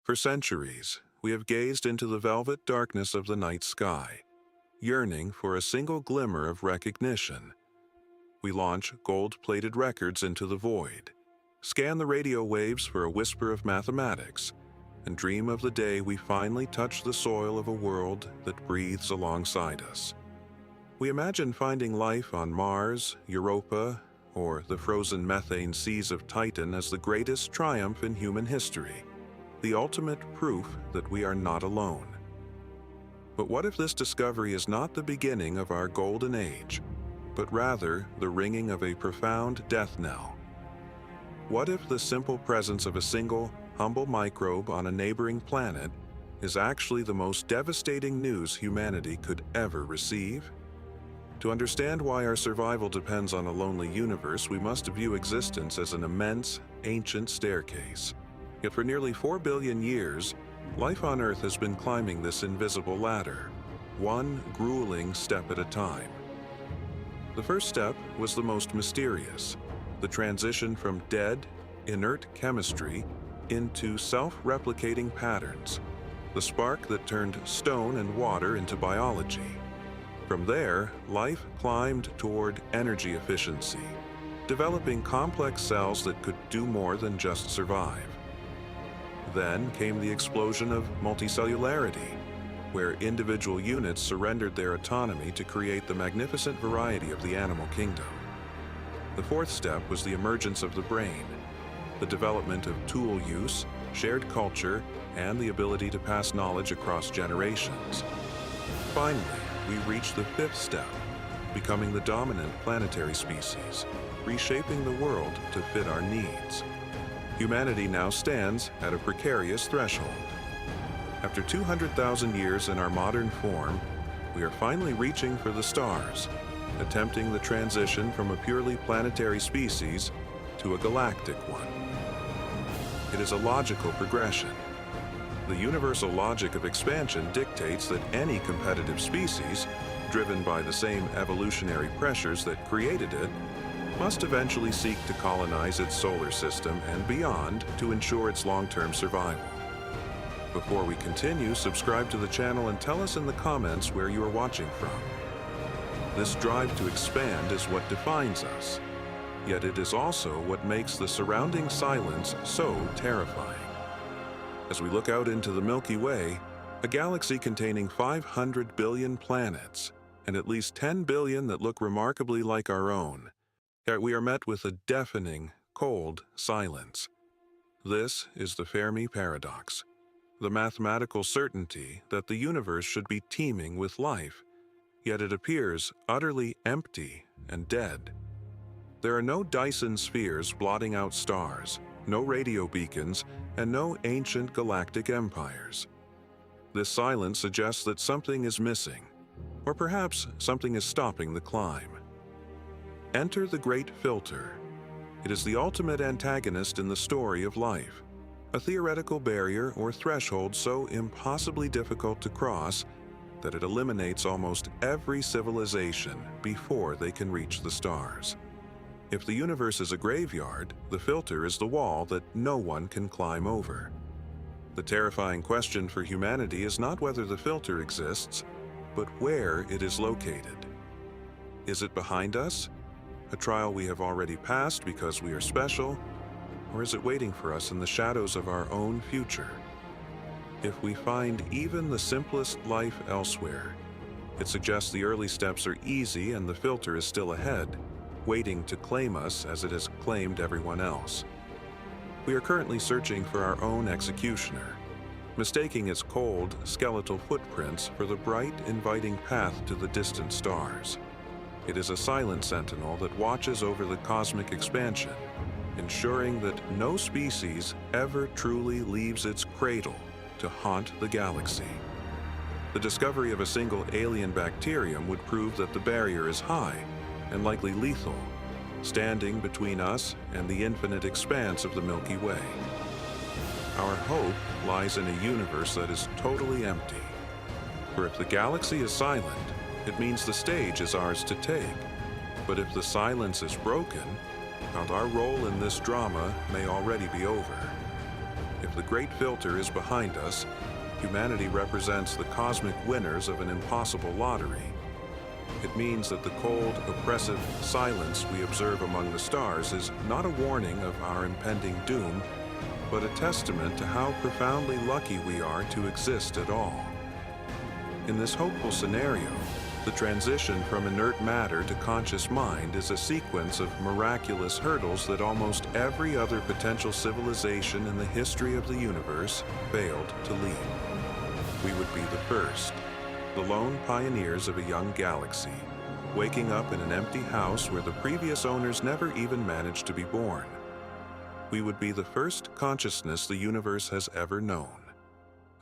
For centuries, we have gazed into the velvet darkness of the night sky, yearning for a single glimmer of recognition. We launch gold-plated records into the void, scan the radio waves for a whisper of mathematics, and dream of the day we finally touch the soil of a world that breathes alongside us. We imagine finding life on Mars, Europa, or the frozen methane seas of Titan as the greatest triumph in human history, the ultimate proof that we are not alone. But what if this discovery is not the beginning of our golden age, but rather the ringing of a profound death knell? What if the simple presence of a single, humble microbe on a neighboring planet is actually the most devastating news humanity could ever receive? To understand why our survival depends on a lonely universe, we must view existence as an immense, ancient staircase. Yet for nearly 4 billion years, life on Earth has been climbing this invisible ladder, one grueling step at a time. The first step was the most mysterious, the transition from dead, inert chemistry into self-replicating patterns, the spark that turned stone and water into biology. From there, life climbed toward energy efficiency, developing complex cells that could do more than just survive. Then came the explosion of multicellularity, where individual units surrendered their autonomy to create the magnificent variety of the animal kingdom. The fourth step was the emergence of the brain, the development of tool use, shared culture, and the ability to pass knowledge across generations. Finally, we reached the fifth step, becoming the dominant planetary species, reshaping the world to fit our needs. Humanity now stands at a precarious threshold. After 200,000 years in our modern form, we are finally reaching for the stars, attempting the transition from a purely planetary species to a galactic one. It is a logical progression. The universal logic of expansion dictates that any competitive species, driven by the same evolutionary pressures that created it, must eventually seek to colonize its solar system and beyond to ensure its long-term survival. Before we continue, subscribe to the channel and tell us in the comments where you are watching from. This drive to expand is what defines us, yet it is also what makes the surrounding silence so terrifying. As we look out into the Milky Way, a galaxy containing 500 billion planets, and at least 10 billion that look remarkably like our own, yet we are met with a deafening, cold silence. This is the Fermi Paradox, the mathematical certainty that the universe should be teeming with life, yet it appears utterly empty and dead. There are no Dyson spheres blotting out stars, no radio beacons, and no ancient galactic empires. This silence suggests that something is missing, or perhaps something is stopping the climb. Enter the Great Filter. It is the ultimate antagonist in the story of life, a theoretical barrier or threshold so impossibly difficult to cross that it eliminates almost every civilization before they can reach the stars. If the universe is a graveyard, the filter is the wall that no one can climb over. The terrifying question for humanity is not whether the filter exists, but where it is located. Is it behind us, a trial we have already passed because we are special, or is it waiting for us in the shadows of our own future? If we find even the simplest life elsewhere, it suggests the early steps are easy and the filter is still ahead, waiting to claim us as it has claimed everyone else. We are currently searching for our own executioner, mistaking its cold, skeletal footprints for the bright, inviting path to the distant stars. It is a silent sentinel that watches over the cosmic expansion, ensuring that no species ever truly leaves its cradle to haunt the galaxy. The discovery of a single alien bacterium would prove that the barrier is high and likely lethal, standing between us and the infinite expanse of the Milky Way. Our hope lies in a universe that is totally empty. For if the galaxy is silent, it means the stage is ours to take. But if the silence is broken, our role in this drama may already be over. If the Great Filter is behind us, humanity represents the cosmic winners of an impossible lottery. It means that the cold, oppressive silence we observe among the stars is not a warning of our impending doom, but a testament to how profoundly lucky we are to exist at all. In this hopeful scenario, the transition from inert matter to conscious mind is a sequence of miraculous hurdles that almost every other potential civilization in the history of the universe failed to leap. We would be the first, the lone pioneers of a young galaxy, waking up in an empty house where the previous owners never even managed to be born. We would be the first consciousness the universe has ever known.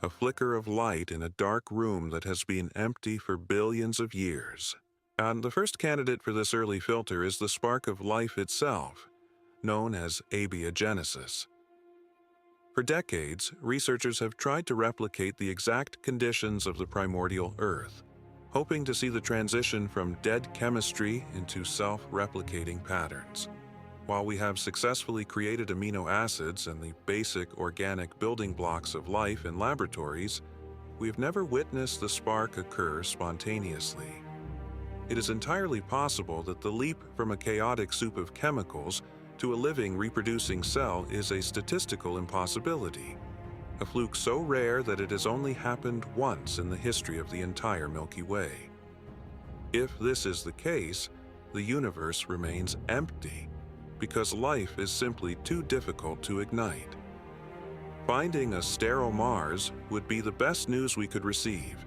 A flicker of light in a dark room that has been empty for billions of years. And the first candidate for this early filter is the spark of life itself, known as abiogenesis. For decades, researchers have tried to replicate the exact conditions of the primordial Earth, hoping to see the transition from dead chemistry into self-replicating patterns. While we have successfully created amino acids and the basic organic building blocks of life in laboratories, we have never witnessed the spark occur spontaneously. It is entirely possible that the leap from a chaotic soup of chemicals to a living, reproducing cell is a statistical impossibility, a fluke so rare that it has only happened once in the history of the entire Milky Way. If this is the case, the universe remains empty, because life is simply too difficult to ignite. Finding a sterile Mars would be the best news we could receive,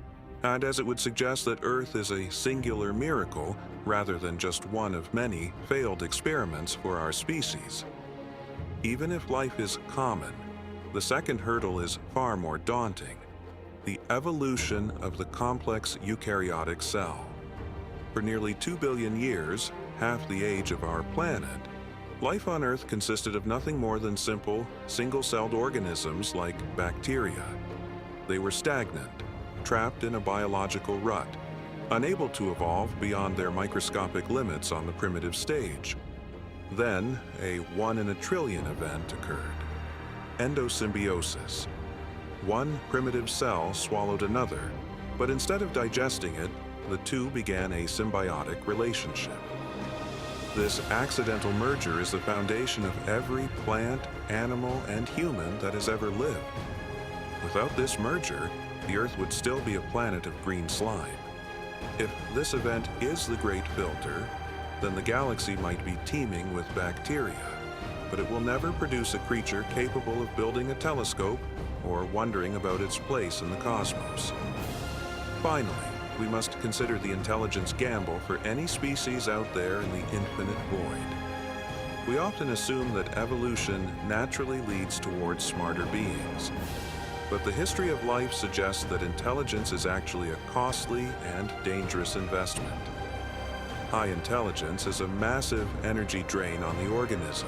and as it would suggest that Earth is a singular miracle rather than just one of many failed experiments for our species. Even if life is common, the second hurdle is far more daunting: the evolution of the complex eukaryotic cell. For nearly 2 billion years, half the age of our planet, life on Earth consisted of nothing more than simple, single-celled organisms like bacteria. They were stagnant, trapped in a biological rut, unable to evolve beyond their microscopic limits on the primitive stage. Then, a 1 in a trillion event occurred: endosymbiosis. One primitive cell swallowed another, but instead of digesting it, the two began a symbiotic relationship. This accidental merger is the foundation of every plant, animal, and human that has ever lived. Without this merger, the Earth would still be a planet of green slime. If this event is the Great Filter, then the galaxy might be teeming with bacteria, but it will never produce a creature capable of building a telescope or wondering about its place in the cosmos. Finally, we must consider the intelligence gamble for any species out there in the infinite void. We often assume that evolution naturally leads towards smarter beings, but the history of life suggests that intelligence is actually a costly and dangerous investment. High intelligence is a massive energy drain on the organism.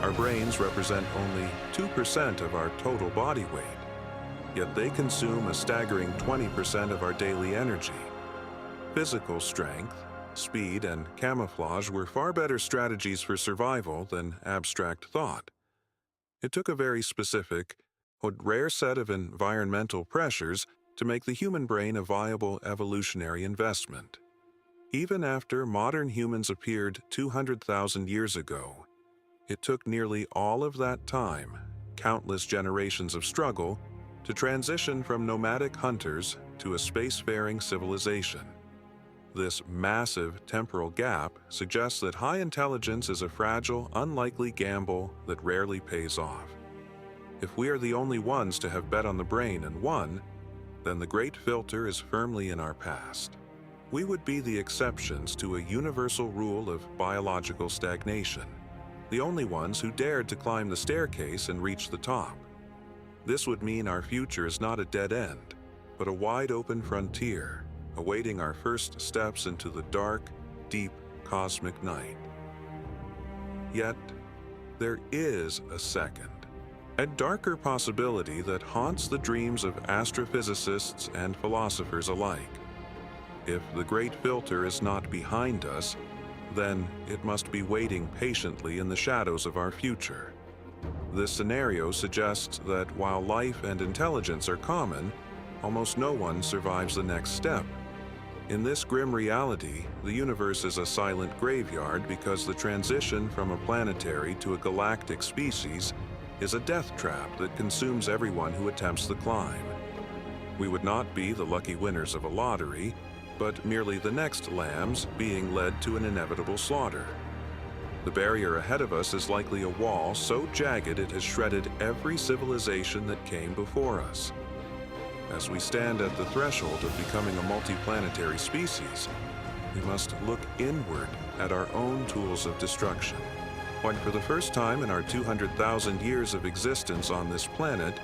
Our brains represent only 2% of our total body weight, yet they consume a staggering 20% of our daily energy. Physical strength, speed, and camouflage were far better strategies for survival than abstract thought. It took a very specific, but rare set of environmental pressures to make the human brain a viable evolutionary investment. Even after modern humans appeared 200,000 years ago, it took nearly all of that time, countless generations of struggle, to transition from nomadic hunters to a spacefaring civilization. This massive temporal gap suggests that high intelligence is a fragile, unlikely gamble that rarely pays off. If we are the only ones to have bet on the brain and won, then the Great Filter is firmly in our past. We would be the exceptions to a universal rule of biological stagnation, the only ones who dared to climb the staircase and reach the top. This would mean our future is not a dead end, but a wide-open frontier, awaiting our first steps into the dark, deep cosmic night. Yet, there is a second, a darker possibility that haunts the dreams of astrophysicists and philosophers alike. If the Great Filter is not behind us, then it must be waiting patiently in the shadows of our future. This scenario suggests that while life and intelligence are common, almost no one survives the next step. In this grim reality, the universe is a silent graveyard because the transition from a planetary to a galactic species is a death trap that consumes everyone who attempts the climb. We would not be the lucky winners of a lottery, but merely the next lambs being led to an inevitable slaughter. The barrier ahead of us is likely a wall so jagged it has shredded every civilization that came before us. As we stand at the threshold of becoming a multiplanetary species, we must look inward at our own tools of destruction. When for the first time in our 200,000 years of existence on this planet,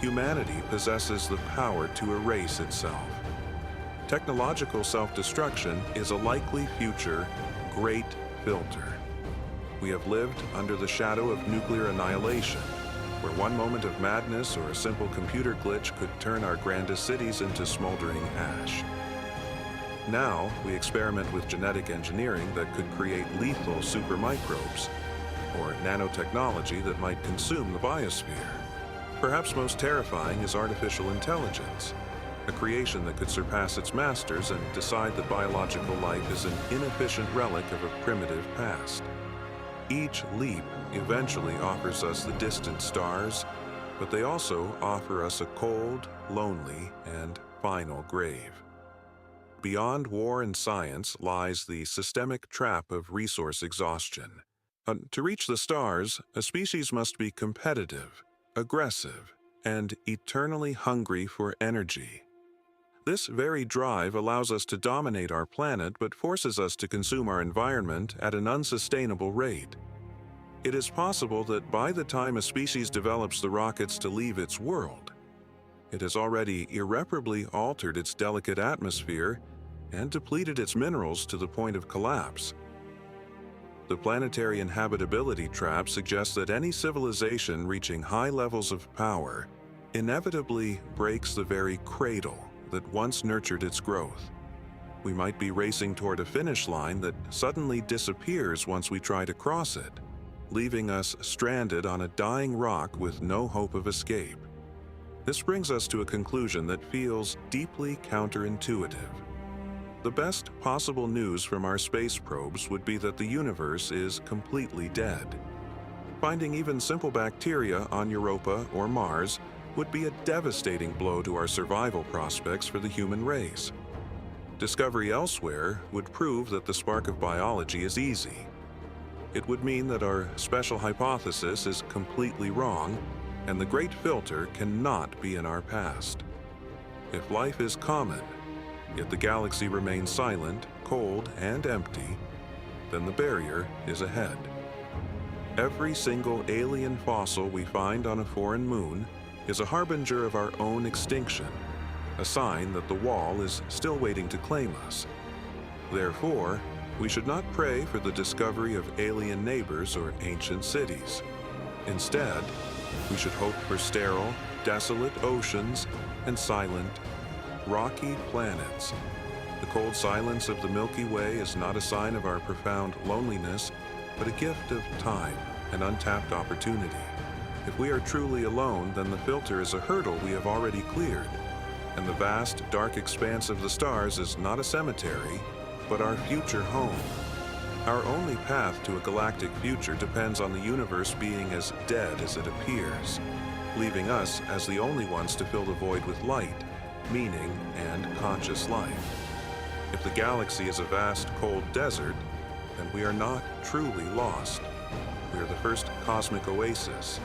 humanity possesses the power to erase itself. Technological self-destruction is a likely future great filter. We have lived under the shadow of nuclear annihilation, where one moment of madness or a simple computer glitch could turn our grandest cities into smoldering ash. Now, we experiment with genetic engineering that could create lethal supermicrobes, or nanotechnology that might consume the biosphere. Perhaps most terrifying is artificial intelligence, a creation that could surpass its masters and decide that biological life is an inefficient relic of a primitive past. Each leap eventually offers us the distant stars, but they also offer us a cold, lonely, and final grave. Beyond war and science lies the systemic trap of resource exhaustion. To reach the stars, a species must be competitive, aggressive, and eternally hungry for energy. This very drive allows us to dominate our planet but forces us to consume our environment at an unsustainable rate. It is possible that by the time a species develops the rockets to leave its world, it has already irreparably altered its delicate atmosphere and depleted its minerals to the point of collapse. The planetary inhabitability trap suggests that any civilization reaching high levels of power inevitably breaks the very cradle that once nurtured its growth. We might be racing toward a finish line that suddenly disappears once we try to cross it, leaving us stranded on a dying rock with no hope of escape. This brings us to a conclusion that feels deeply counterintuitive. The best possible news from our space probes would be that the universe is completely dead. Finding even simple bacteria on Europa or Mars would be a devastating blow to our survival prospects for the human race. Discovery elsewhere would prove that the spark of biology is easy. It would mean that our special hypothesis is completely wrong, and the great filter cannot be in our past. If life is common, yet the galaxy remains silent, cold, and empty, then the barrier is ahead. Every single alien fossil we find on a foreign moon is a harbinger of our own extinction, a sign that the wall is still waiting to claim us. Therefore, we should not pray for the discovery of alien neighbors or ancient cities. Instead, we should hope for sterile, desolate oceans and silent, rocky planets. The cold silence of the Milky Way is not a sign of our profound loneliness, but a gift of time and untapped opportunity. If we are truly alone, then the filter is a hurdle we have already cleared, and the vast, dark expanse of the stars is not a cemetery, but our future home. Our only path to a galactic future depends on the universe being as dead as it appears, leaving us as the only ones to fill the void with light, meaning, and conscious life. If the galaxy is a vast, cold desert, then we are not truly lost. We are the first cosmic oasis,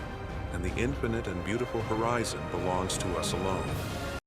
and the infinite and beautiful horizon belongs to us alone.